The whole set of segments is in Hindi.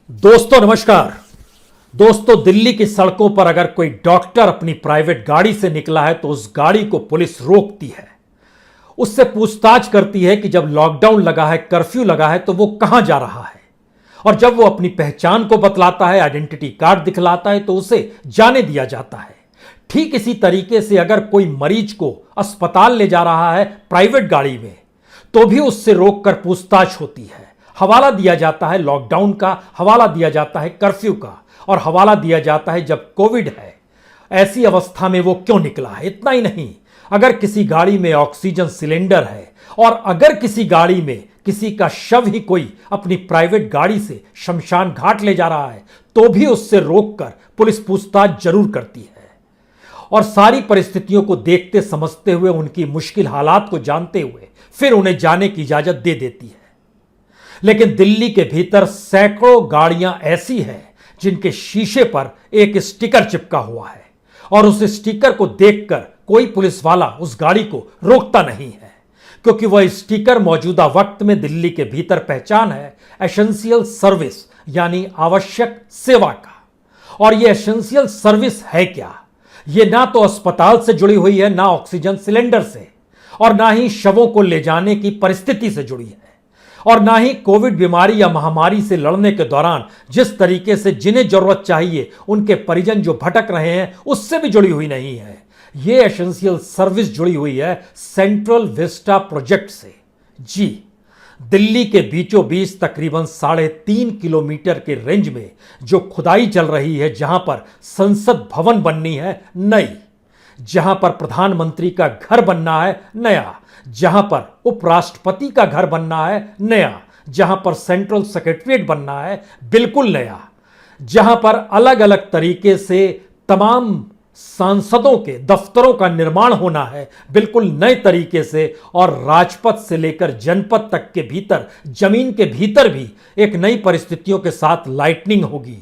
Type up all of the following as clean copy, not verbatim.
दोस्तों नमस्कार। दोस्तों, दिल्ली की सड़कों पर अगर कोई डॉक्टर अपनी प्राइवेट गाड़ी से निकला है तो उस गाड़ी को पुलिस रोकती है, उससे पूछताछ करती है कि जब लॉकडाउन लगा है, कर्फ्यू लगा है, तो वो कहां जा रहा है। और जब वो अपनी पहचान को बतलाता है, आइडेंटिटी कार्ड दिखलाता है, तो उसे जाने दिया जाता है। ठीक इसी तरीके से अगर कोई मरीज को अस्पताल ले जा रहा है प्राइवेट गाड़ी में, तो भी उससे रोककर पूछताछ होती है। हवाला दिया जाता है लॉकडाउन का, हवाला दिया जाता है कर्फ्यू का, और हवाला दिया जाता है जब कोविड है, ऐसी अवस्था में वो क्यों निकला है। इतना ही नहीं, अगर किसी गाड़ी में ऑक्सीजन सिलेंडर है और अगर किसी गाड़ी में किसी का शव ही कोई अपनी प्राइवेट गाड़ी से शमशान घाट ले जा रहा है, तो भी उससे रोककर पुलिस पूछताछ जरूर करती है। और सारी परिस्थितियों को देखते समझते हुए, उनकी मुश्किल हालात को जानते हुए फिर उन्हें जाने की इजाजत दे देती है। लेकिन दिल्ली के भीतर सैकड़ों गाड़ियां ऐसी हैं जिनके शीशे पर एक स्टिकर चिपका हुआ है, और उस स्टिकर को देखकर कोई पुलिस वाला उस गाड़ी को रोकता नहीं है, क्योंकि वह स्टिकर मौजूदा वक्त में दिल्ली के भीतर पहचान है एसेंशियल सर्विस, यानी आवश्यक सेवा का। और यह एसेंशियल सर्विस है क्या? यह ना तो अस्पताल से जुड़ी हुई है, ना ऑक्सीजन सिलेंडर से, और ना ही शवों को ले जाने की परिस्थिति से जुड़ी है, और ना ही कोविड बीमारी या महामारी से लड़ने के दौरान जिस तरीके से जिन्हें जरूरत चाहिए उनके परिजन जो भटक रहे हैं उससे भी जुड़ी हुई नहीं है। यह एसेंशियल सर्विस जुड़ी हुई है सेंट्रल विस्टा प्रोजेक्ट से। जी, दिल्ली के बीचों बीच तकरीबन 3.5 किलोमीटर के रेंज में जो खुदाई चल रही है, जहां पर संसद भवन बननी है नई, जहां पर प्रधानमंत्री का घर बनना है नया, जहां पर उपराष्ट्रपति का घर बनना है नया, जहां पर सेंट्रल सेक्रेटरीट बनना है बिल्कुल नया, जहां पर अलग अलग तरीके से तमाम सांसदों के दफ्तरों का निर्माण होना है बिल्कुल नए तरीके से, और राजपथ से लेकर जनपद तक के भीतर, जमीन के भीतर भी एक नई परिस्थितियों के साथ लाइटनिंग होगी,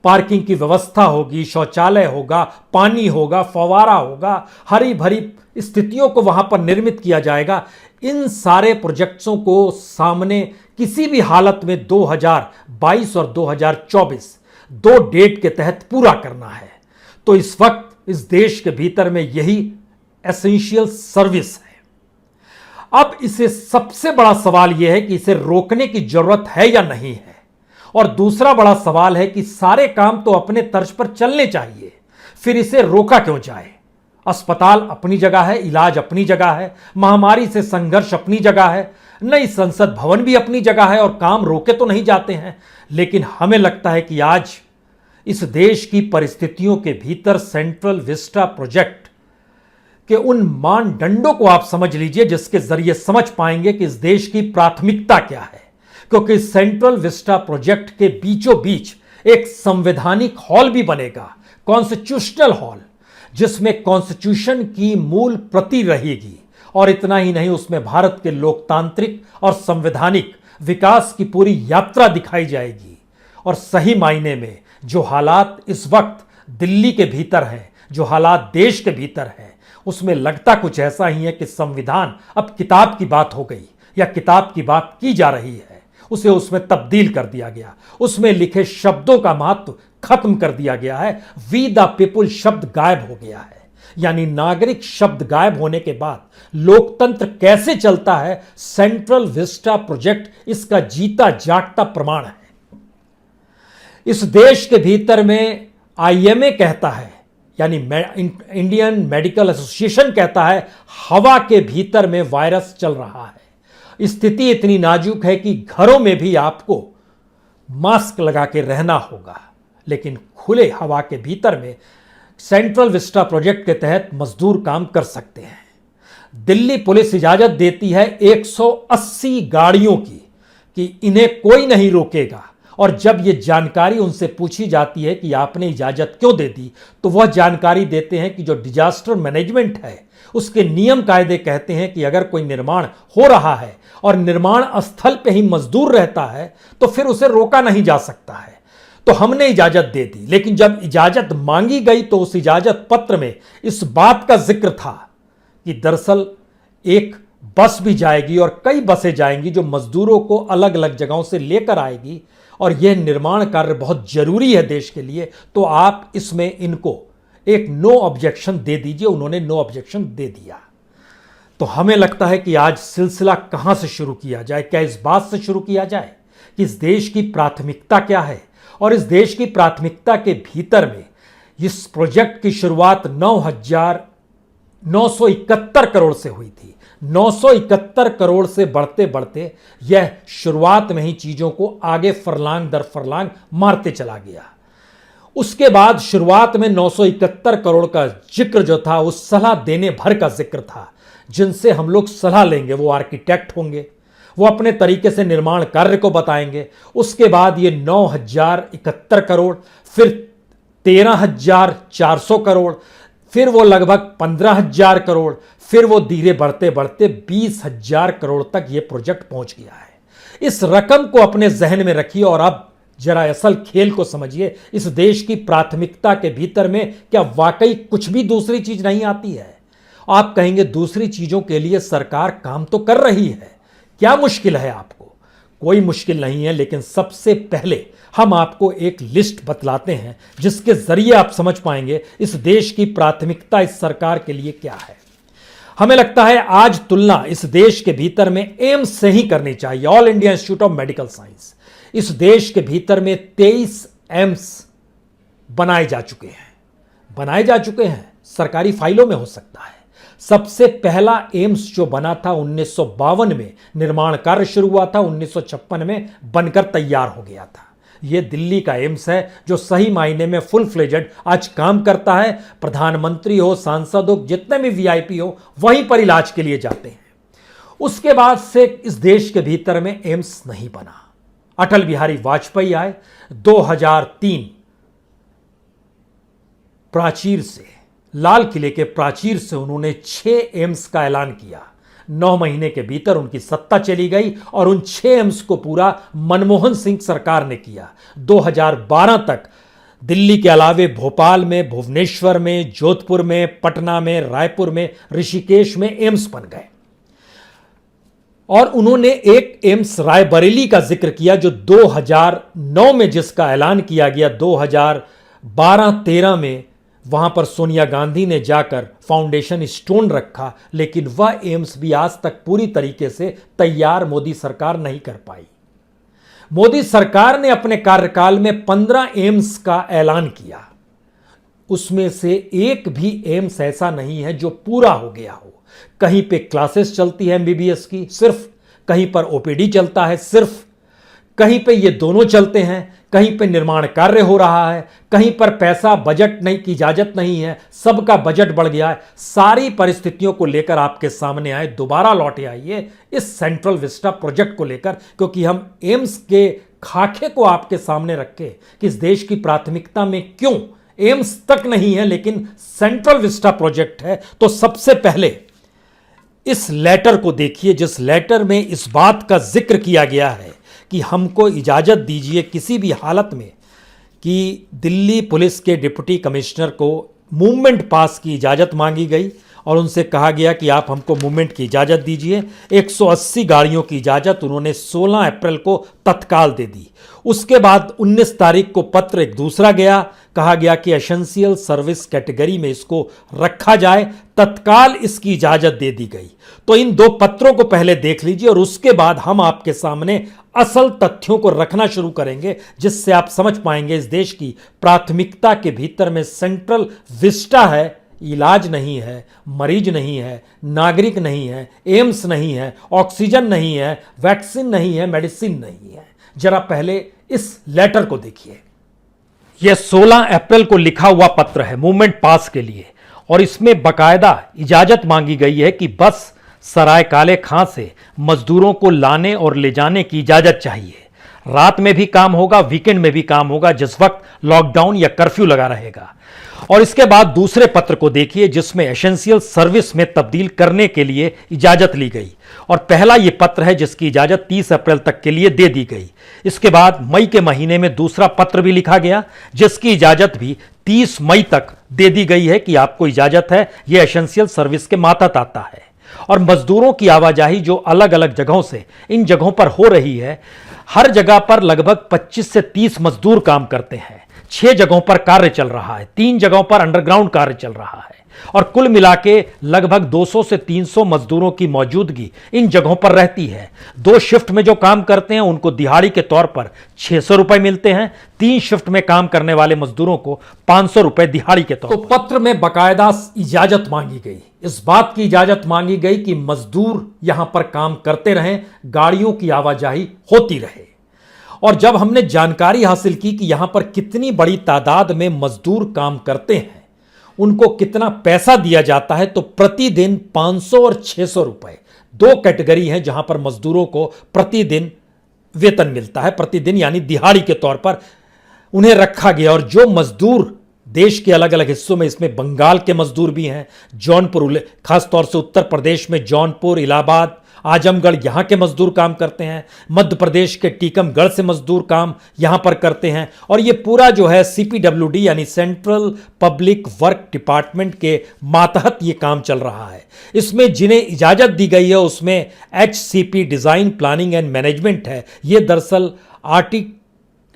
पार्किंग की व्यवस्था होगी, शौचालय होगा, पानी होगा, फव्वारा होगा, हरी भरी स्थितियों को वहां पर निर्मित किया जाएगा। इन सारे प्रोजेक्ट्सों को सामने किसी भी हालत में 2022 और 2024 दो डेट के तहत पूरा करना है। तो इस वक्त इस देश के भीतर में यही एसेंशियल सर्विस है। अब इसे सबसे बड़ा सवाल यह है कि इसे रोकने की जरूरत है या नहीं है, और दूसरा बड़ा सवाल है कि सारे काम तो अपने तर्ज पर चलने चाहिए, फिर इसे रोका क्यों जाए। अस्पताल अपनी जगह है, इलाज अपनी जगह है, महामारी से संघर्ष अपनी जगह है, नई संसद भवन भी अपनी जगह है, और काम रोके तो नहीं जाते हैं। लेकिन हमें लगता है कि आज इस देश की परिस्थितियों के भीतर सेंट्रल विस्टा प्रोजेक्ट के उन मानदंडों को आप समझ लीजिए जिसके जरिए समझ पाएंगे कि इस देश की प्राथमिकता क्या है। क्योंकि सेंट्रल विस्टा प्रोजेक्ट के बीचों बीच एक संवैधानिक हॉल भी बनेगा, कॉन्स्टिट्यूशनल हॉल, जिसमें कॉन्स्टिट्यूशन की मूल प्रति रहेगी। और इतना ही नहीं, उसमें भारत के लोकतांत्रिक और संवैधानिक विकास की पूरी यात्रा दिखाई जाएगी। और सही मायने में जो हालात इस वक्त दिल्ली के भीतर हैं, जो हालात देश के भीतर हैं, उसमें लगता कुछ ऐसा ही है कि संविधान अब किताब की बात हो गई, या किताब की बात की जा रही है, उसे उसमें तब्दील कर दिया गया, उसमें लिखे शब्दों का महत्व खत्म कर दिया गया है। वी द पीपुल शब्द गायब हो गया है, यानी नागरिक शब्द गायब होने के बाद लोकतंत्र कैसे चलता है, सेंट्रल विस्टा प्रोजेक्ट इसका जीता जागता प्रमाण है। इस देश के भीतर में आईएमए कहता है, यानी इंडियन मेडिकल एसोसिएशन कहता है, हवा के भीतर में वायरस चल रहा है। स्थिति इतनी नाजुक है कि घरों में भी आपको मास्क लगा के रहना होगा, लेकिन खुले हवा के भीतर में सेंट्रल विस्टा प्रोजेक्ट के तहत मजदूर काम कर सकते हैं। दिल्ली पुलिस इजाजत देती है 180 गाड़ियों की कि इन्हें कोई नहीं रोकेगा, और जब यह जानकारी उनसे पूछी जाती है कि आपने इजाजत क्यों दे दी, तो वह जानकारी देते हैं कि जो डिजास्टर मैनेजमेंट है उसके नियम कायदे कहते हैं कि अगर कोई निर्माण हो रहा है और निर्माण स्थल पे ही मजदूर रहता है तो फिर उसे रोका नहीं जा सकता है। तो हमने इजाजत दे दी, लेकिन जब इजाजत मांगी गई तो उस इजाजत पत्र में इस बात का जिक्र था कि दरअसल एक बस भी जाएगी और कई बसें जाएंगी जो मजदूरों को अलग अलग जगहों से लेकर आएगी, और यह निर्माण कार्य बहुत जरूरी है देश के लिए, तो आप इसमें इनको एक नो ऑब्जेक्शन दे दीजिए। उन्होंने नो ऑब्जेक्शन दे दिया। तो हमें लगता है कि आज सिलसिला कहां से शुरू किया जाए? क्या इस बात से शुरू किया जाए कि इस देश की प्राथमिकता क्या है, और इस देश की प्राथमिकता के भीतर में इस प्रोजेक्ट की शुरुआत 9,971 करोड़ से हुई थी। 971 करोड़ से बढ़ते बढ़ते यह शुरुआत में ही चीजों को आगे फरलांग दर फरलांग मारते चला गया। उसके बाद शुरुआत में 971 करोड़ का जिक्र जो था, उस सलाह देने भर का जिक्र था, जिनसे हम लोग सलाह लेंगे। वो आर्किटेक्ट होंगे, वो अपने तरीके से निर्माण कार्य को बताएंगे। उसके बाद ये 9,071 करोड़, फिर 13,400 करोड़, फिर वो लगभग 15,000 करोड़, फिर वो धीरे बढ़ते बढ़ते 20,000 करोड़ तक ये प्रोजेक्ट पहुंच गया है। इस रकम को अपने जहन में रखिए और अब जरा असल खेल को समझिए। इस देश की प्राथमिकता के भीतर में क्या वाकई कुछ भी दूसरी चीज नहीं आती है? आप कहेंगे दूसरी चीजों के लिए सरकार काम तो कर रही है, क्या मुश्किल है आपको? कोई मुश्किल नहीं है, लेकिन सबसे पहले हम आपको एक लिस्ट बतलाते हैं जिसके जरिए आप समझ पाएंगे इस देश की प्राथमिकता इस सरकार के लिए क्या है। हमें लगता है आज तुलना इस देश के भीतर में एम्स से ही करनी चाहिए, all India institute of medical science. इस देश के भीतर में 23 एम्स बनाए जा चुके हैं, सरकारी फाइलों में हो सकता है। सबसे पहला एम्स जो बना था 1952 में निर्माण कार्य शुरू हुआ था, 1956 में बनकर तैयार हो गया था। यह दिल्ली का एम्स है जो सही मायने में फुल फ्लेजेड आज काम करता है। प्रधानमंत्री हो, सांसद हो, जितने भी वीआईपी हो, वहीं पर इलाज के लिए जाते हैं। उसके बाद से इस देश के भीतर में एम्स नहीं बना। अटल बिहारी वाजपेयी आए 2003, प्राचीर से, लाल किले के प्राचीर से उन्होंने 6 एम्स का ऐलान किया। 9 महीने के भीतर उनकी सत्ता चली गई और उन 6 एम्स को पूरा मनमोहन सिंह सरकार ने किया। 2012 तक दिल्ली के अलावे भोपाल में, भुवनेश्वर में, जोधपुर में, पटना में, रायपुर में, ऋषिकेश में एम्स बन गए। और उन्होंने एक एम्स रायबरेली का जिक्र किया जो 2009 में जिसका ऐलान किया गया, 2012-13 में वहां पर सोनिया गांधी ने जाकर फाउंडेशन स्टोन रखा, लेकिन वह एम्स भी आज तक पूरी तरीके से तैयार मोदी सरकार नहीं कर पाई। मोदी सरकार ने अपने कार्यकाल में 15 एम्स का ऐलान किया, उसमें से एक भी एम्स ऐसा नहीं है जो पूरा हो गया हो। कहीं पे क्लासेस चलती है एमबीबीएस की सिर्फ, कहीं पर ओपीडी चलता है सिर्फ, कहीं पे ये दोनों चलते हैं, कहीं पे निर्माण कार्य हो रहा है, कहीं पर पैसा बजट नहीं की इजाजत नहीं है, सबका बजट बढ़ गया है। सारी परिस्थितियों को लेकर आपके सामने आए, दोबारा लौटे आइए इस सेंट्रल विस्टा प्रोजेक्ट को लेकर, क्योंकि हम एम्स के खाके को आपके सामने रखे कि इस देश की प्राथमिकता में क्यों एम्स तक नहीं है लेकिन सेंट्रल विस्टा प्रोजेक्ट है। तो सबसे पहले इस लेटर को देखिए, जिस लेटर में इस बात का जिक्र किया गया है कि हमको इजाज़त दीजिए किसी भी हालत में कि दिल्ली पुलिस के डिप्टी कमिश्नर को मूवमेंट पास की इजाज़त मांगी गई और उनसे कहा गया कि आप हमको मूवमेंट की इजाज़त दीजिए। 180 गाड़ियों की इजाज़त उन्होंने 16 अप्रैल को तत्काल दे दी। उसके बाद 19 तारीख को पत्र एक दूसरा गया, कहा गया कि एसेंशियल सर्विस कैटेगरी में इसको रखा जाए, तत्काल इसकी इजाज़त दे दी गई। तो इन 2 पत्रों को पहले देख लीजिए और उसके बाद हम आपके सामने असल तथ्यों को रखना शुरू करेंगे, जिससे आप समझ पाएंगे इस देश की प्राथमिकता के भीतर में सेंट्रल विस्टा है, इलाज नहीं है, मरीज नहीं है, नागरिक नहीं है, एम्स नहीं है, ऑक्सीजन नहीं है, वैक्सीन नहीं है, मेडिसिन नहीं है। जरा पहले इस लेटर को देखिए। यह 16 अप्रैल को लिखा हुआ पत्र है मूवमेंट पास के लिए, और इसमें बकायदा इजाजत मांगी गई है कि बस सराय काले खां से मजदूरों को लाने और ले जाने की इजाजत चाहिए। रात में भी काम होगा, वीकेंड में भी काम होगा, जिस वक्त लॉकडाउन या कर्फ्यू लगा रहेगा। और इसके बाद दूसरे पत्र को देखिए जिसमें एसेंशियल सर्विस में तब्दील करने के लिए इजाजत ली गई, और पहला यह पत्र है जिसकी इजाजत 30 अप्रैल तक के लिए दे दी गई। इसके बाद मई के महीने में दूसरा पत्र भी लिखा गया जिसकी इजाजत भी 30 मई तक दे दी गई है कि आपको इजाजत है, यह एसेंशियल सर्विस के मातहत आता है। और मजदूरों की आवाजाही जो अलग अलग जगहों से इन जगहों पर हो रही है, हर जगह पर लगभग 25 से 30 मजदूर काम करते हैं। 6 जगहों पर कार्य चल रहा है, 3 जगहों पर अंडरग्राउंड कार्य चल रहा है और कुल मिलाके लगभग 200 से 300 मजदूरों की मौजूदगी इन जगहों पर रहती है। 2 शिफ्ट में जो काम करते हैं उनको दिहाड़ी के तौर पर 600 रुपए मिलते हैं। 3 शिफ्ट में काम करने वाले मजदूरों को 500 रुपए दिहाड़ी के तौर पर। तो पत्र में बकायदा इजाजत मांगी गई, इस बात की इजाजत मांगी गई कि मजदूर यहां पर काम करते रहें, गाड़ियों की आवाजाही होती रहे। और जब हमने जानकारी हासिल की कि यहां पर कितनी बड़ी तादाद में मजदूर काम करते हैं, उनको कितना पैसा दिया जाता है, तो प्रतिदिन 500 और 600 रुपए 2 कैटेगरी हैं जहां पर मजदूरों को प्रतिदिन वेतन मिलता है। प्रतिदिन यानी दिहाड़ी के तौर पर उन्हें रखा गया। और जो मजदूर देश के अलग अलग हिस्सों में, इसमें बंगाल के मजदूर भी हैं, जौनपुर, खासतौर से उत्तर प्रदेश में जौनपुर, इलाहाबाद, आजमगढ़ यहां के मजदूर काम करते हैं। मध्य प्रदेश के टीकमगढ़ से मजदूर काम यहां पर करते हैं। और ये पूरा जो है CPWD यानी सेंट्रल पब्लिक वर्क डिपार्टमेंट के मातहत ये काम चल रहा है। इसमें जिन्हें इजाजत दी गई है उसमें HCP design planning and management है। ये दरअसल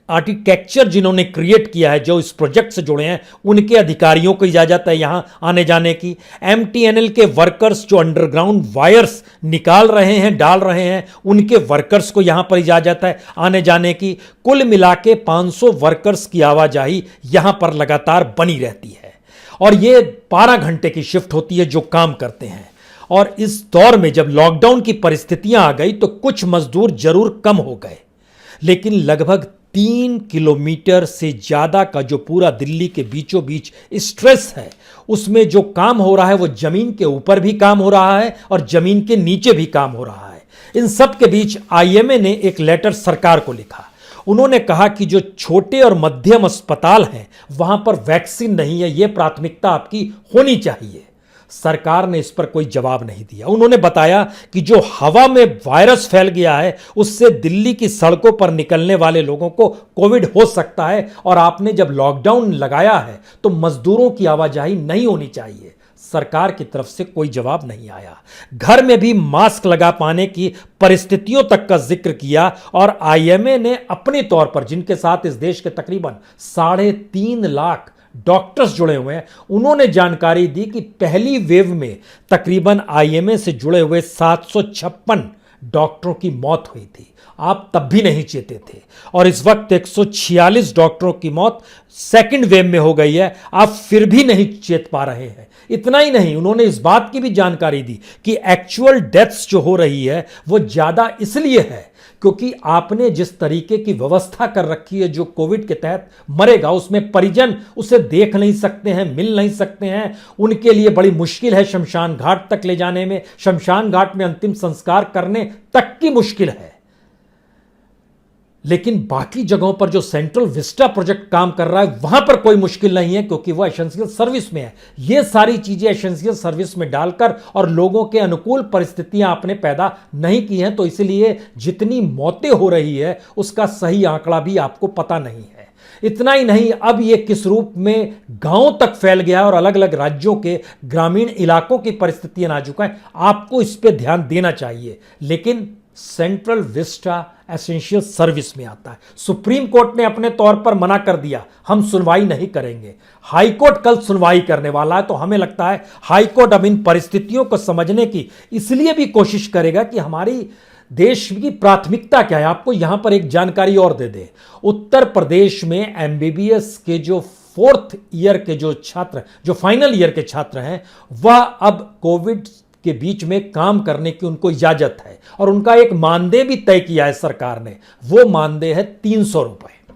आर्किटेक्चर जिन्होंने क्रिएट किया है, जो इस प्रोजेक्ट से जुड़े हैं, उनके अधिकारियों को इजाजत है यहां आने जाने की। MTNL के वर्कर्स जो अंडरग्राउंड वायर्स निकाल रहे हैं, डाल रहे हैं, उनके वर्कर्स को यहां पर इजाजत है आने जाने की। कुल मिलाके 500 वर्कर्स की आवाजाही यहां पर लगातार बनी रहती है और ये 12 घंटे की शिफ्ट होती है जो काम करते हैं। और इस दौर में जब लॉकडाउन की परिस्थितियां आ गई तो कुछ मजदूर जरूर कम हो गए, लेकिन लगभग 3 किलोमीटर से ज्यादा का जो पूरा दिल्ली के बीचों बीच स्ट्रेस है, उसमें जो काम हो रहा है वो जमीन के ऊपर भी काम हो रहा है और जमीन के नीचे भी काम हो रहा है। इन सब के बीच IMA ने एक लेटर सरकार को लिखा। उन्होंने कहा कि जो छोटे और मध्यम अस्पताल हैं वहां पर वैक्सीन नहीं है, यह प्राथमिकता आपकी होनी चाहिए। सरकार ने इस पर कोई जवाब नहीं दिया। उन्होंने बताया कि जो हवा में वायरस फैल गया है उससे दिल्ली की सड़कों पर निकलने वाले लोगों को कोविड हो सकता है और आपने जब लॉकडाउन लगाया है तो मजदूरों की आवाजाही नहीं होनी चाहिए। सरकार की तरफ से कोई जवाब नहीं आया। घर में भी मास्क लगा पाने की परिस्थितियों तक का जिक्र किया और IMA ने अपने तौर पर, जिनके साथ इस देश के तकरीबन 3.5 लाख डॉक्टर्स जुड़े हुए हैं, उन्होंने जानकारी दी कि पहली वेव में तकरीबन IMA से जुड़े हुए 756 डॉक्टरों की मौत हुई थी। आप तब भी नहीं चेते थे और इस वक्त 146 डॉक्टरों की मौत सेकंड वेव में हो गई है, आप फिर भी नहीं चेत पा रहे हैं। इतना ही नहीं, उन्होंने इस बात की भी जानकारी दी कि एक्चुअल डेथ्स जो हो रही है वो ज्यादा इसलिए है क्योंकि आपने जिस तरीके की व्यवस्था कर रखी है, जो कोविड के तहत मरेगा उसमें परिजन उसे देख नहीं सकते हैं, मिल नहीं सकते हैं, उनके लिए बड़ी मुश्किल है शमशान घाट तक ले जाने में, शमशान घाट में अंतिम संस्कार करने तक की मुश्किल है। लेकिन बाकी जगहों पर जो सेंट्रल विस्टा प्रोजेक्ट काम कर रहा है वहां पर कोई मुश्किल नहीं है क्योंकि वह एसेंशियल सर्विस में है। ये सारी चीजें एसेंशियल सर्विस में डालकर और लोगों के अनुकूल परिस्थितियां आपने पैदा नहीं की हैं, तो इसलिए जितनी मौतें हो रही है उसका सही आंकड़ा भी आपको पता नहीं है। इतना ही नहीं, अब यह किस रूप में गांवों तक फैल गया है और अलग अलग राज्यों के ग्रामीण इलाकों की परिस्थितियां नाजुक हैं, आपको इस पर ध्यान देना चाहिए। लेकिन सेंट्रल विस्टा एसेंशियल सर्विस में आता है। सुप्रीम कोर्ट ने अपने तौर पर मना कर दिया, हम सुनवाई नहीं करेंगे। हाई कोर्ट कल सुनवाई करने वाला है, तो हमें लगता है हाई कोर्ट अब इन परिस्थितियों को समझने की इसलिए भी कोशिश करेगा कि हमारी देश की प्राथमिकता क्या है। आपको यहां पर एक जानकारी और दे दे, उत्तर प्रदेश में MBBS के जो 4th ईयर के जो छात्र, जो फाइनल ईयर के छात्र हैं, वह अब कोविड के बीच में काम करने की उनको इजाजत है और उनका एक मानदेय भी तय किया है सरकार ने। वो मानदेय है 300 रुपए।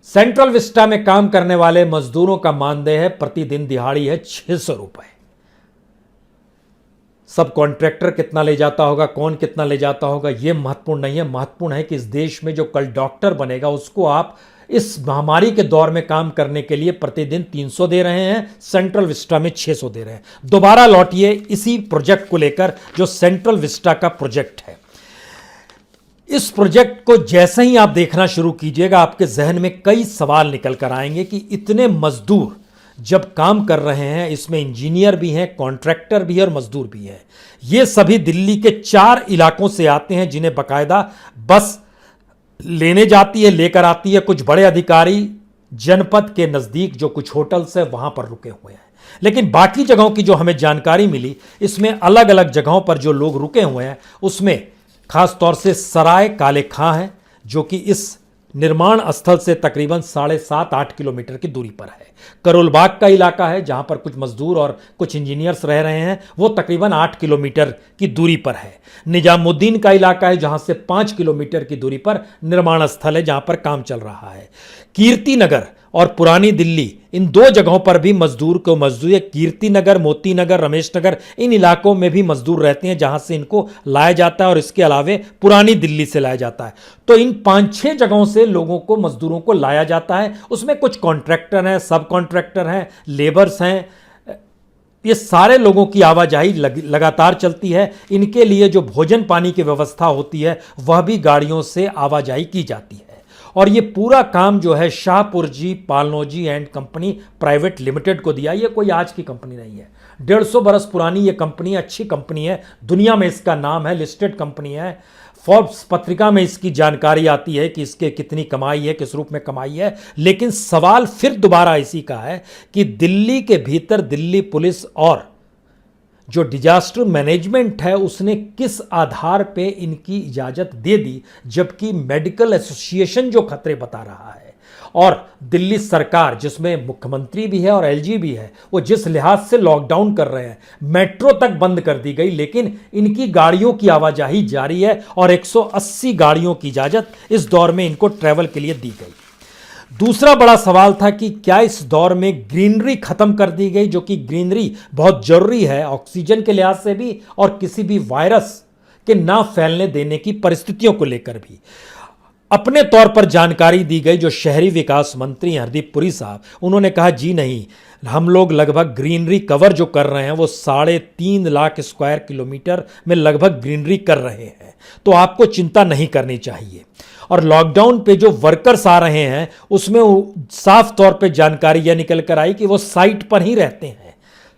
सेंट्रल विस्टा में काम करने वाले मजदूरों का मानदेय है, प्रतिदिन दिहाड़ी है 600 रुपए। सब कॉन्ट्रैक्टर कितना ले जाता होगा, कौन कितना ले जाता होगा, यह महत्वपूर्ण नहीं है। महत्वपूर्ण है कि इस देश में जो कल डॉक्टर बनेगा उसको आप इस महामारी के दौर में काम करने के लिए प्रतिदिन 300 दे रहे हैं, सेंट्रल विस्टा में 600 दे रहे हैं। दोबारा लौटिए इसी प्रोजेक्ट को लेकर जो सेंट्रल विस्टा का प्रोजेक्ट है। इस प्रोजेक्ट को जैसे ही आप देखना शुरू कीजिएगा आपके जहन में कई सवाल निकल कर आएंगे कि इतने मजदूर जब काम कर रहे हैं, इसमें इंजीनियर भी हैं, कॉन्ट्रैक्टर भी है और मजदूर भी हैं। ये सभी दिल्ली के 4 इलाकों से आते हैं, जिन्हें बाकायदा बस लेने जाती है, लेकर आती है। कुछ बड़े अधिकारी जनपद के नज़दीक जो कुछ होटल्स है वहां पर रुके हुए हैं, लेकिन बाकी जगहों की जो हमें जानकारी मिली, इसमें अलग अलग जगहों पर जो लोग रुके हुए हैं, उसमें खास तौर से सराय काले खां है, जो कि इस निर्माण स्थल से तकरीबन 7.5-8 किलोमीटर की दूरी पर है। करोलबाग का इलाका है, जहां पर कुछ मजदूर और कुछ इंजीनियर्स रह रहे हैं, वो तकरीबन 8 किलोमीटर की दूरी पर है। निजामुद्दीन का इलाका है, जहां से 5 किलोमीटर की दूरी पर निर्माण स्थल है, जहां पर काम चल रहा है। कीर्ति नगर और पुरानी दिल्ली, इन 2 जगहों पर भी मजदूर को मजदूर, कीर्ति नगर, मोती नगर, रमेश नगर, इन इलाकों में भी मजदूर रहते हैं, जहां से इनको लाया जाता है और इसके अलावे पुरानी दिल्ली से लाया जाता है। तो इन 5-6 जगहों से लोगों को, मजदूरों को लाया जाता है। उसमें कुछ कॉन्ट्रैक्टर हैं, सब कॉन्ट्रैक्टर हैं, लेबर्स हैं। ये सारे लोगों की आवाजाही लगातार चलती है। इनके लिए जो भोजन पानी की व्यवस्था होती है, वह भी गाड़ियों से आवाजाही की जाती है। और ये पूरा काम जो है Shapoorji Pallonji and company private limited को दिया। ये कोई आज की कंपनी नहीं है, 150 बरस पुरानी ये कंपनी, अच्छी कंपनी है, दुनिया में इसका नाम है, लिस्टेड कंपनी है। फोर्ब्स पत्रिका में इसकी जानकारी आती है कि इसके कितनी कमाई है, किस रूप में कमाई है। लेकिन सवाल फिर दोबारा इसी का है कि दिल्ली के भीतर दिल्ली पुलिस और जो डिजास्टर मैनेजमेंट है, उसने किस आधार पे इनकी इजाजत दे दी, जबकि मेडिकल एसोसिएशन जो खतरे बता रहा है और दिल्ली सरकार, जिसमें मुख्यमंत्री भी है और एलजी भी है, वो जिस लिहाज से लॉकडाउन कर रहे हैं, मेट्रो तक बंद कर दी गई, लेकिन इनकी गाड़ियों की आवाजाही जारी है और 180 गाड़ियों की इजाजत इस दौर में इनको ट्रैवल के लिए दी गई। दूसरा बड़ा सवाल था कि क्या इस दौर में ग्रीनरी खत्म कर दी गई, जो कि ग्रीनरी बहुत जरूरी है ऑक्सीजन के लिहाज से भी और किसी भी वायरस के ना फैलने देने की परिस्थितियों को लेकर भी। अपने तौर पर जानकारी दी गई जो शहरी विकास मंत्री हरदीप पुरी साहब, उन्होंने कहा जी नहीं, हम लोग लगभग ग्रीनरी कवर जो कर रहे हैं वो 3.5 लाख स्क्वायर किलोमीटर में लगभग ग्रीनरी कर रहे हैं, तो आपको चिंता नहीं करनी चाहिए। और लॉकडाउन पे जो वर्कर्स आ रहे हैं, उसमें साफ तौर पे जानकारी यह निकल कर आई कि वो साइट पर ही रहते हैं।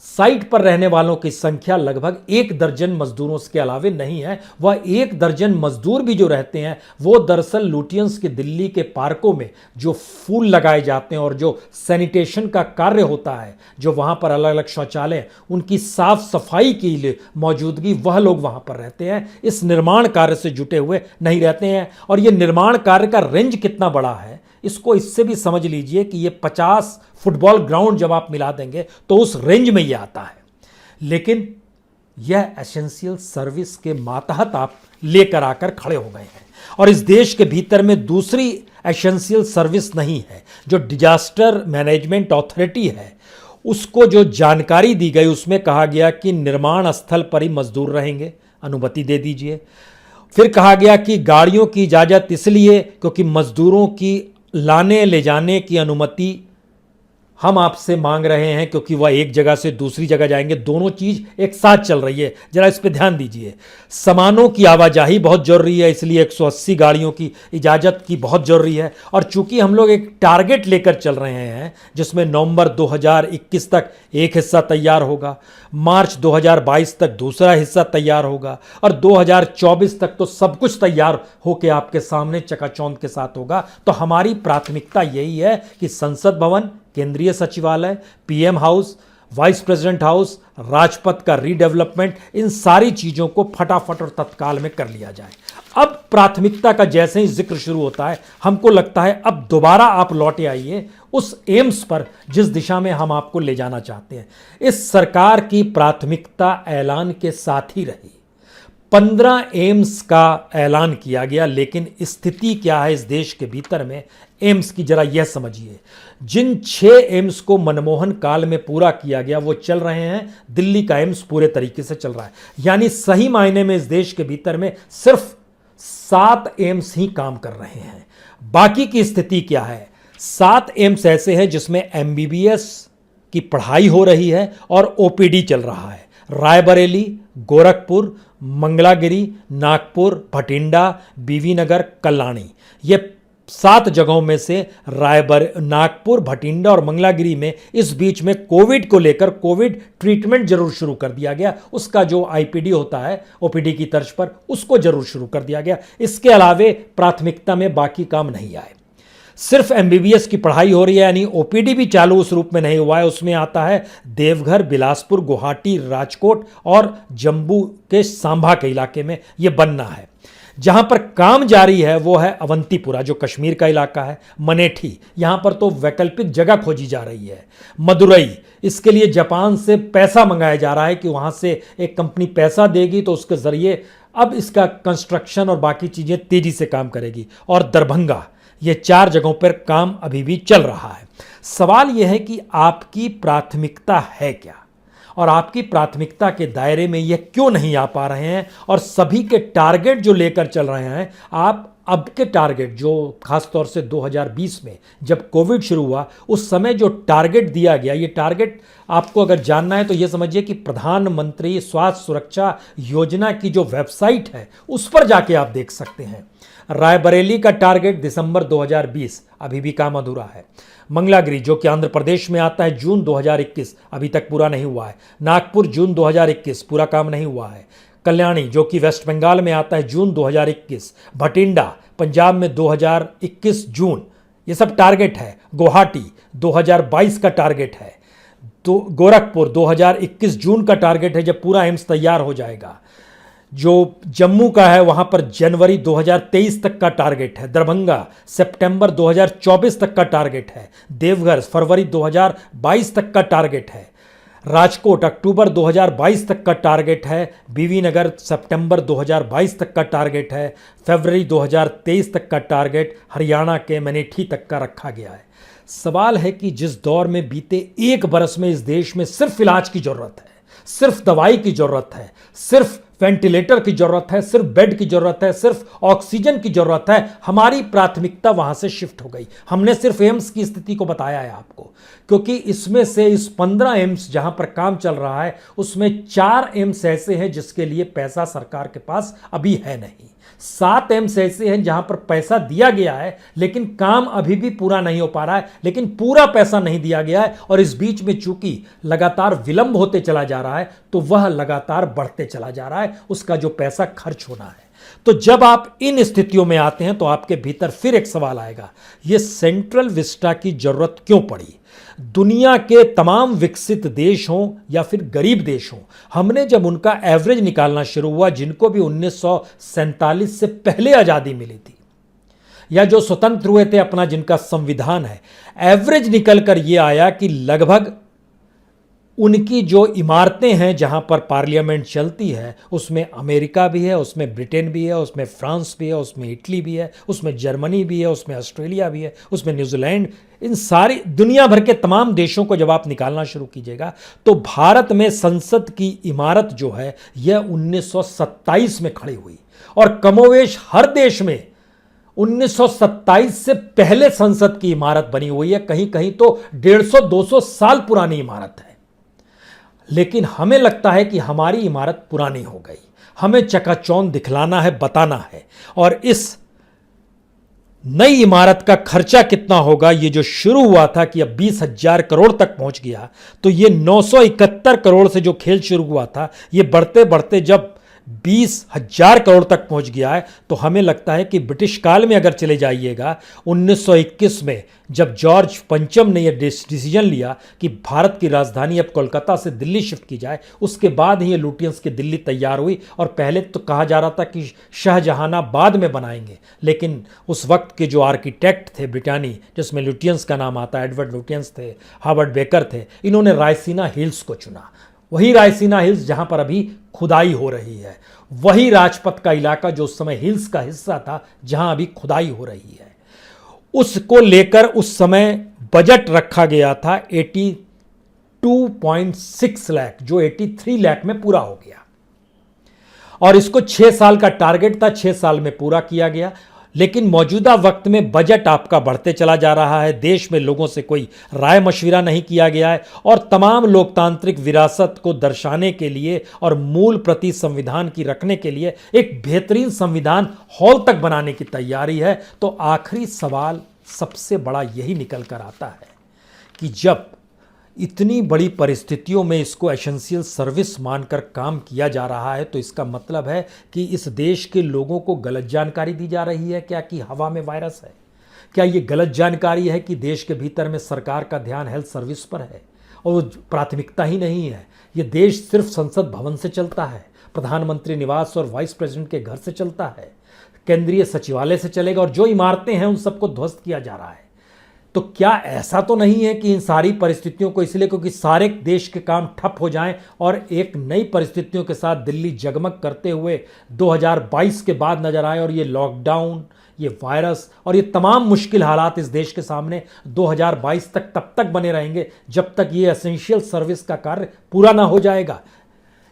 साइट पर रहने वालों की संख्या लगभग 1 दर्जन मजदूरों के अलावे नहीं है। वह 1 दर्जन मजदूर भी जो रहते हैं, वो दरअसल लुटियंस के दिल्ली के पार्कों में जो फूल लगाए जाते हैं और जो सैनिटेशन का कार्य होता है, जो वहाँ पर अलग अलग शौचालय, उनकी साफ सफाई की लिए मौजूदगी, वह लोग वहाँ पर रहते हैं। इस निर्माण कार्य से जुटे हुए नहीं रहते हैं। और ये निर्माण कार्य का रेंज कितना बड़ा है, इसको इससे भी समझ लीजिए कि ये 50 फुटबॉल ग्राउंड जब आप मिला देंगे तो उस रेंज में ये आता है। लेकिन यह एसेंशियल सर्विस के मातहत आप लेकर आकर खड़े हो गए हैं। और इस देश के भीतर में दूसरी एसेंशियल सर्विस नहीं है। जो डिजास्टर मैनेजमेंट अथॉरिटी है, उसको जो जानकारी दी गई, उसमें कहा गया कि निर्माण स्थल पर ही मजदूर रहेंगे, अनुमति दे दीजिए। फिर कहा गया कि गाड़ियों की इजाज़त इसलिए क्योंकि मजदूरों की लाने ले जाने की अनुमति हम आपसे मांग रहे हैं, क्योंकि वह एक जगह से दूसरी जगह जाएंगे। दोनों चीज एक साथ चल रही है, जरा इस पे ध्यान दीजिए। सामानों की आवाजाही बहुत जरूरी है, इसलिए 180 गाड़ियों की इजाजत की बहुत जरूरी है। और चूंकि हम लोग एक टारगेट लेकर चल रहे हैं, जिसमें नवंबर 2021 तक एक हिस्सा तैयार होगा, मार्च 2022 तक दूसरा हिस्सा तैयार होगा और 2024 तक तो सब कुछ तैयार होकर आपके सामने चकाचौंध के साथ होगा। तो हमारी प्राथमिकता यही है कि संसद भवन, केंद्रीय सचिवालय, PM house, vice president house, Rajpath का रीडेवलपमेंट, इन सारी चीजों को फटाफट और तत्काल में कर लिया जाए। अब प्राथमिकता का जैसे ही जिक्र शुरू होता है, हमको लगता है अब दोबारा आप लौटे आइए उस एम्स पर जिस दिशा में हम आपको ले जाना चाहते हैं। इस सरकार की प्राथमिकता ऐलान के साथ ही रही। 15 एम्स का ऐलान किया गया, लेकिन स्थिति क्या है इस देश के भीतर में एम्स की, जरा यह समझिए। जिन 6 एम्स को मनमोहन काल में पूरा किया गया वो चल रहे हैं, दिल्ली का एम्स पूरे तरीके से चल रहा है। यानी सही मायने में इस देश के भीतर में सिर्फ 7 एम्स ही काम कर रहे हैं। बाकी की स्थिति क्या है? 7 एम्स ऐसे हैं जिसमें एमबीबीएस की पढ़ाई हो रही है और ओपीडी चल रहा है। रायबरेली, गोरखपुर, मंगलागिरी, नागपुर, भटिंडा, बीवी नगर, कल्याणी, ये 7 जगहों में से नागपुर, भटिंडा और मंगलागिरी में इस बीच में कोविड को लेकर कोविड ट्रीटमेंट जरूर शुरू कर दिया गया। उसका जो आईपीडी होता है ओपीडी की तर्ज पर, उसको जरूर शुरू कर दिया गया। इसके अलावे प्राथमिकता में बाकी काम नहीं आए। सिर्फ एमबीबीएस की पढ़ाई हो रही है, यानी ओपीडी भी चालू उस रूप में नहीं हुआ है। उसमें आता है देवघर, बिलासपुर, गुवाहाटी, राजकोट और जम्मू के सांभा के इलाके में यह बनना है। जहां पर काम जारी है वो है अवंतीपुरा, जो कश्मीर का इलाका है, मनेठी, यहां पर तो वैकल्पिक जगह खोजी जा रही है, मदुरई, इसके लिए जापान से पैसा मंगाया जा रहा है कि वहां से एक कंपनी पैसा देगी तो उसके जरिए अब इसका कंस्ट्रक्शन और बाकी चीजें तेजी से काम करेगी, और दरभंगा, ये 4 जगहों पर काम अभी भी चल रहा है। सवाल यह है कि आपकी प्राथमिकता है क्या, और आपकी प्राथमिकता के दायरे में यह क्यों नहीं आ पा रहे हैं, और सभी के टारगेट जो लेकर चल रहे हैं आप, अब के टारगेट जो खासतौर से 2020 में जब कोविड शुरू हुआ उस समय जो टारगेट दिया गया, ये टारगेट आपको अगर जानना है तो ये समझिए कि प्रधानमंत्री स्वास्थ्य सुरक्षा योजना की जो वेबसाइट है उस पर जाके आप देख सकते हैं। रायबरेली का टारगेट दिसंबर 2020, अभी भी काम अधूरा है। मंगलागिरी, जो कि आंध्र प्रदेश में आता है, जून 2021, अभी तक पूरा नहीं हुआ है। नागपुर, जून 2021, पूरा काम नहीं हुआ है। कल्याणी, जो कि वेस्ट बंगाल में आता है, जून 2021। भटिंडा, पंजाब में 2021 जून, ये सब टारगेट है। गुवाहाटी 2022 का टारगेट है। तो गोरखपुर 2021 जून का टारगेट है, जब पूरा एम्स तैयार हो जाएगा। जो जम्मू का है वहां पर जनवरी 2023 तक का टारगेट है। दरभंगा सितंबर 2024 तक का टारगेट है। देवघर फरवरी 2022 तक का टारगेट है। राजकोट अक्टूबर 2022 तक का टारगेट है। बीवी नगर सितंबर 2022 तक का टारगेट है। फरवरी 2023 तक का टारगेट हरियाणा के मनेठी तक का रखा गया है। सवाल है कि जिस दौर में बीते 1 बरस में इस देश में सिर्फ इलाज की जरूरत है, सिर्फ दवाई की जरूरत है, सिर्फ वेंटिलेटर की जरूरत है, सिर्फ बेड की जरूरत है, सिर्फ ऑक्सीजन की जरूरत है, हमारी प्राथमिकता वहां से शिफ्ट हो गई। हमने सिर्फ एम्स की स्थिति को बताया है आपको, क्योंकि इसमें से इस 15 एम्स जहां पर काम चल रहा है उसमें 4 एम्स ऐसे हैं जिसके लिए पैसा सरकार के पास अभी है नहीं। 7 एम्स ऐसे हैं जहां पर पैसा दिया गया है लेकिन काम अभी भी पूरा नहीं हो पा रहा है, लेकिन पूरा पैसा नहीं दिया गया है, और इस बीच में चूंकि लगातार विलंब होते चला जा रहा है तो वह लगातार बढ़ते चला जा रहा है, उसका जो पैसा खर्च होना है। तो जब आप इन स्थितियों में आते हैं तो आपके भीतर फिर एक सवाल आएगा, यह सेंट्रल विस्टा की जरूरत क्यों पड़ी? दुनिया के तमाम विकसित देश हों या फिर गरीब देश हों, हमने जब उनका एवरेज निकालना शुरू हुआ, जिनको भी 1947 से पहले आजादी मिली थी या जो स्वतंत्र हुए थे अपना, जिनका संविधान है, एवरेज निकलकर यह आया कि लगभग उनकी जो इमारतें हैं जहां पर पार्लियामेंट चलती है उसमें अमेरिका भी है, उसमें ब्रिटेन भी है, उसमें फ्रांस भी है, उसमें इटली भी है, उसमें जर्मनी भी है, उसमें ऑस्ट्रेलिया भी है, उसमें न्यूजीलैंड, इन सारी दुनिया भर के तमाम देशों को जब आप निकालना शुरू कीजिएगा तो भारत में संसद की इमारत जो है यह 1927 में खड़ी हुई, और कमोवेश हर देश में 1927 से पहले संसद की इमारत बनी हुई है, कहीं कहीं तो 150-200 साल पुरानी इमारत है। लेकिन हमें लगता है कि हमारी इमारत पुरानी हो गई, हमें चकाचौंध दिखलाना है, बताना है, और इस नई इमारत का खर्चा कितना होगा, ये जो शुरू हुआ था कि अब 20,000 करोड़ तक पहुंच गया, तो ये 971 करोड़ से जो खेल शुरू हुआ था ये बढ़ते बढ़ते जब 20,000 करोड़ तक पहुंच गया है, तो हमें लगता है कि ब्रिटिश काल में अगर चले जाइएगा, 1921 में जब जॉर्ज पंचम ने यह डिसीजन लिया कि भारत की राजधानी अब कोलकाता से दिल्ली शिफ्ट की जाए, उसके बाद ही ये लुटियंस की दिल्ली तैयार हुई। और पहले तो कहा जा रहा था कि शाहजहानाबाद में बनाएंगे, लेकिन उस वक्त के जो आर्किटेक्ट थे ब्रिटानी, जिसमें लुटियंस का नाम आता है, एडवर्ड लुटियंस थे, हार्वर्ड बेकर थे, इन्होंने रायसीना हिल्स को चुना। वही रायसीना हिल्स जहां पर अभी खुदाई हो रही है, वही राजपथ का इलाका जो उस समय हिल्स का हिस्सा था जहां अभी खुदाई हो रही है, उसको लेकर उस समय बजट रखा गया था 82.6 लाख, जो 83 लाख में पूरा हो गया, और इसको 6 साल का टारगेट था, 6 साल में पूरा किया गया। लेकिन मौजूदा वक्त में बजट आपका बढ़ते चला जा रहा है, देश में लोगों से कोई राय मशविरा नहीं किया गया है और तमाम लोकतांत्रिक विरासत को दर्शाने के लिए और मूल प्रति संविधान की रखने के लिए एक बेहतरीन संविधान हॉल तक बनाने की तैयारी है। तो आखिरी सवाल सबसे बड़ा यही निकल कर आता है कि जब इतनी बड़ी परिस्थितियों में इसको एसेंशियल सर्विस मानकर काम किया जा रहा है तो इसका मतलब है कि इस देश के लोगों को गलत जानकारी दी जा रही है क्या कि हवा में वायरस है? क्या ये गलत जानकारी है कि देश के भीतर में सरकार का ध्यान हेल्थ सर्विस पर है और वो प्राथमिकता ही नहीं है? ये देश सिर्फ संसद भवन से चलता है, प्रधानमंत्री निवास और वाइस प्रेसिडेंट के घर से चलता है, केंद्रीय सचिवालय से चलेगा और जो इमारतें हैं उन सबको ध्वस्त किया जा रहा है। तो क्या ऐसा तो नहीं है कि इन सारी परिस्थितियों को इसलिए क्योंकि सारे देश के काम ठप हो जाएं और एक नई परिस्थितियों के साथ दिल्ली जगमग करते हुए 2022 के बाद नजर आए और ये लॉकडाउन, ये वायरस और ये तमाम मुश्किल हालात इस देश के सामने 2022 तक तब तक बने रहेंगे जब तक ये एसेंशियल सर्विस का कार्य पूरा ना हो जाएगा।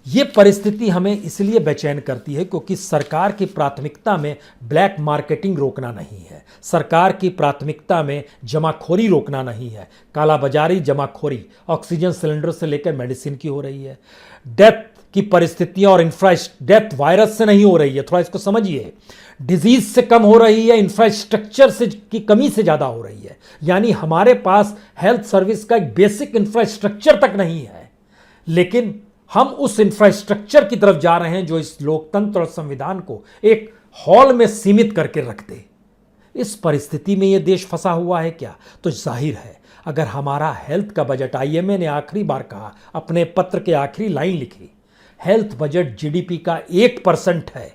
ये परिस्थिति हमें इसलिए बेचैन करती है क्योंकि सरकार की प्राथमिकता में ब्लैक मार्केटिंग रोकना नहीं है, सरकार की प्राथमिकता में जमाखोरी रोकना नहीं है। कालाबाजारी, जमाखोरी ऑक्सीजन सिलेंडर से लेकर मेडिसिन की हो रही है। डेथ की परिस्थितियां और डेथ वायरस से नहीं हो रही है, थोड़ा इसको समझिए। डिजीज से कम हो रही है, इंफ्रास्ट्रक्चर से की कमी से ज्यादा हो रही है। यानी हमारे पास हेल्थ सर्विस का एक बेसिक इंफ्रास्ट्रक्चर तक नहीं है, लेकिन हम उस इंफ्रास्ट्रक्चर की तरफ जा रहे हैं जो इस लोकतंत्र और संविधान को एक हॉल में सीमित करके रख दे। इस परिस्थिति में यह देश फंसा हुआ है क्या? तो जाहिर है अगर हमारा हेल्थ का बजट, आईएमए ने आखिरी बार कहा, अपने पत्र के आखिरी लाइन लिखी, हेल्थ बजट जीडीपी का 1% है,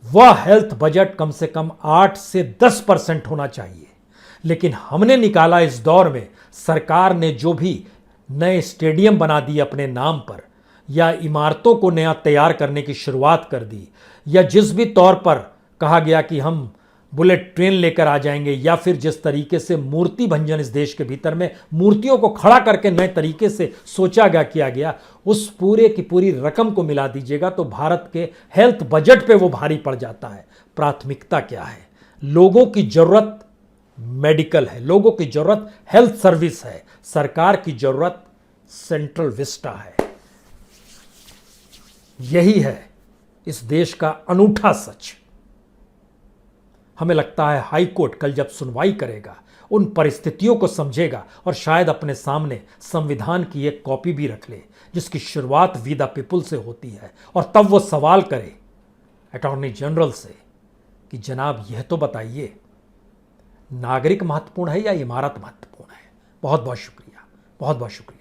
वह हेल्थ बजट कम से कम 8 से 10% होना चाहिए। लेकिन हमने निकाला इस दौर में, सरकार ने जो भी नए स्टेडियम बना दिए अपने नाम पर या इमारतों को नया तैयार करने की शुरुआत कर दी, या जिस भी तौर पर कहा गया कि हम बुलेट ट्रेन लेकर आ जाएंगे, या फिर जिस तरीके से मूर्ति भंजन इस देश के भीतर में मूर्तियों को खड़ा करके नए तरीके से सोचा गया, किया गया, उस पूरे की पूरी रकम को मिला दीजिएगा तो भारत के हेल्थ बजट पे वो भारी पड़ जाता है। प्राथमिकता क्या है? लोगों की जरूरत मेडिकल है, लोगों की जरूरत हेल्थ सर्विस है, सरकार की जरूरत सेंट्रल विस्टा है। यही है इस देश का अनूठा सच। हमें लगता है हाई कोर्ट कल जब सुनवाई करेगा उन परिस्थितियों को समझेगा और शायद अपने सामने संविधान की एक कॉपी भी रख ले जिसकी शुरुआत वी द पीपुल से होती है, और तब वो सवाल करे अटॉर्नी जनरल से कि जनाब यह तो बताइए, नागरिक महत्वपूर्ण है या इमारत महत्वपूर्ण है? बहुत बहुत शुक्रिया, बहुत बहुत शुक्रिया।